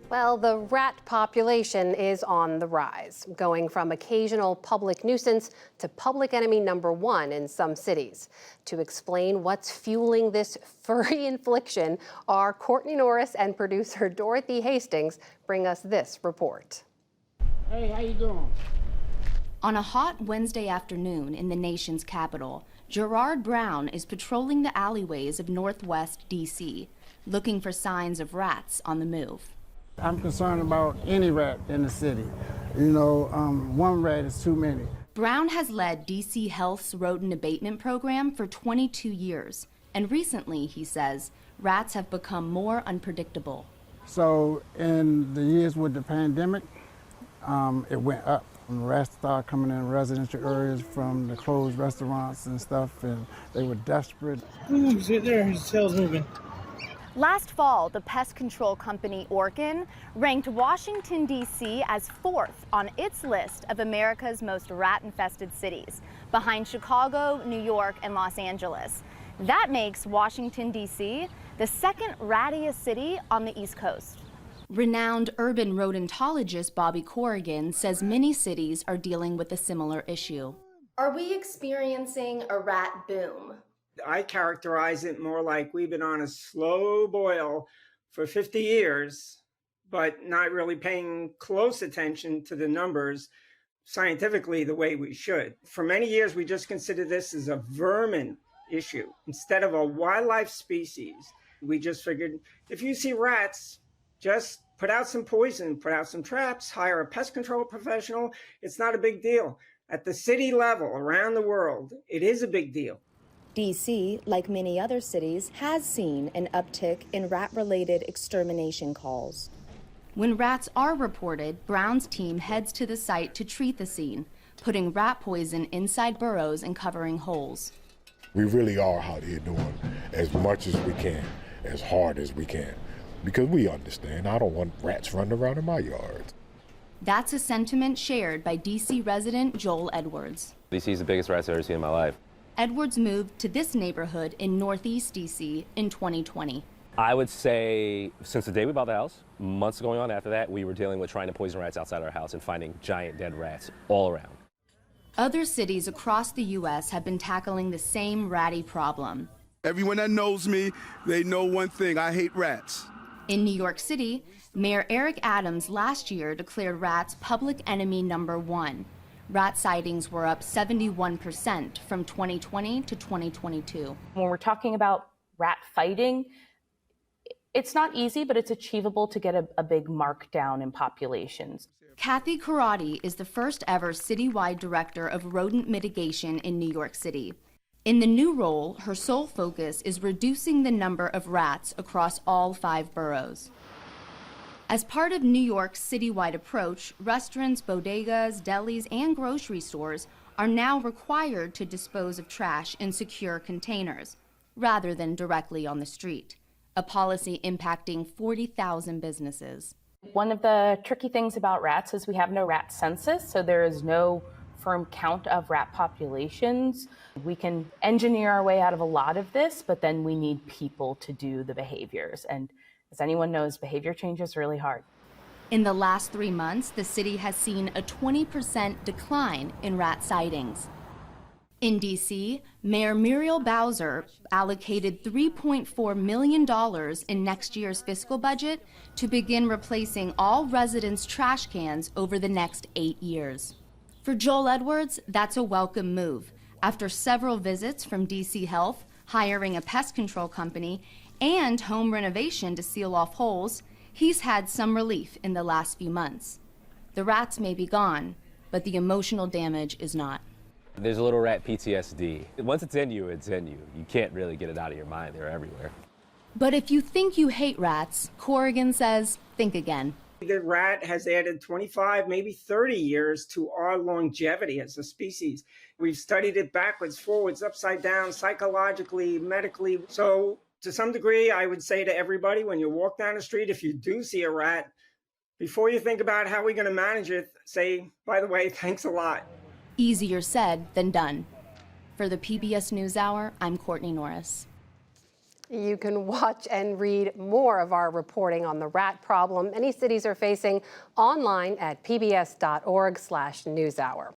Well, the rat population is on the rise, going from occasional public nuisance to public enemy number one in some cities. To explain what's fueling this furry infliction, our Courtney Norris and producer Dorothy Hastings bring us this report. Hey, how you doing? On a hot Wednesday afternoon in the nation's capital, Gerard Brown is patrolling the alleyways of Northwest D.C., looking for signs of rats on the move. I'm concerned about any rat in the city. You know, one rat is too many. Brown has led D.C. Health's rodent abatement program for 22 years. And recently, he says, rats have become more unpredictable. So in the years with the pandemic, it went up. And rats started coming in residential areas from the closed restaurants and stuff, and they were desperate. See there, his tail's moving. Last fall, the pest control company Orkin ranked Washington, D.C. as fourth on its list of America's most rat-infested cities, behind Chicago, New York, and Los Angeles. That makes Washington, D.C. the second rattiest city on the East Coast. Renowned urban rodentologist Bobby Corrigan says many cities are dealing with a similar issue. Are we experiencing a rat boom? I characterize it more like we've been on a slow boil for 50 years, but not really paying close attention to the numbers scientifically the way we should. For many years, we just considered this as a vermin issue instead of a wildlife species. We just figured if you see rats, just put out some poison, put out some traps, hire a pest control professional. It's not a big deal. At the city level around the world, it is a big deal. D.C., like many other cities, has seen an uptick in rat-related extermination calls. When rats are reported, Brown's team heads to the site to treat the scene, putting rat poison inside burrows and covering holes. We really are out here doing as much as we can, as hard as we can, because we understand I don't want rats running around in my yard. That's a sentiment shared by D.C. resident Joel Edwards. D.C. is the biggest rats I've ever seen in my life. Edwards moved to this neighborhood in Northeast D.C. in 2020. I would say since the day we bought the house, months going on after that, we were dealing with trying to poison rats outside our house and finding giant dead rats all around. Other cities across the U.S. have been tackling the same ratty problem. Everyone that knows me, they know one thing: I hate rats. In New York City, Mayor Eric Adams last year declared rats public enemy number one. Rat sightings were up 71% from 2020 to 2022. When we're talking about rat fighting, it's not easy, but it's achievable to get a big markdown in populations. Kathy Karate is the first ever citywide director of rodent mitigation in New York City. In the new role, her sole focus is reducing the number of rats across all 5 boroughs. As part of New York's citywide approach, restaurants, bodegas, delis, and grocery stores are now required to dispose of trash in secure containers, rather than directly on the street, a policy impacting 40,000 businesses. One of the tricky things about rats is we have no rat census, so there is no firm count of rat populations. We can engineer our way out of a lot of this, but then we need people to do the behaviors. And as anyone knows, behavior change is really hard. In the last 3 months, the city has seen a 20% decline in rat sightings. In D.C., Mayor Muriel Bowser allocated $3.4 million in next year's fiscal budget to begin replacing all residents' trash cans over the next 8 years. For Joel Edwards, that's a welcome move. After several visits from D.C. Health, hiring a pest control company, and home renovation to seal off holes, he's had some relief in the last few months. The rats may be gone, but the emotional damage is not. There's a little rat PTSD. Once it's in you, it's in you. You can't really get it out of your mind. They're everywhere. But if you think you hate rats, Corrigan says, think again. The rat has added 25, maybe 30 years to our longevity as a species. We've studied it backwards, forwards, upside down, psychologically, medically. So to some degree, I would say to everybody, when you walk down the street, if you do see a rat, before you think about how we're going to manage it, say, by the way, thanks a lot. Easier said than done. For the PBS NewsHour, I'm Courtney Norris. You can watch and read more of our reporting on the rat problem many cities are facing online at pbs.org/newshour.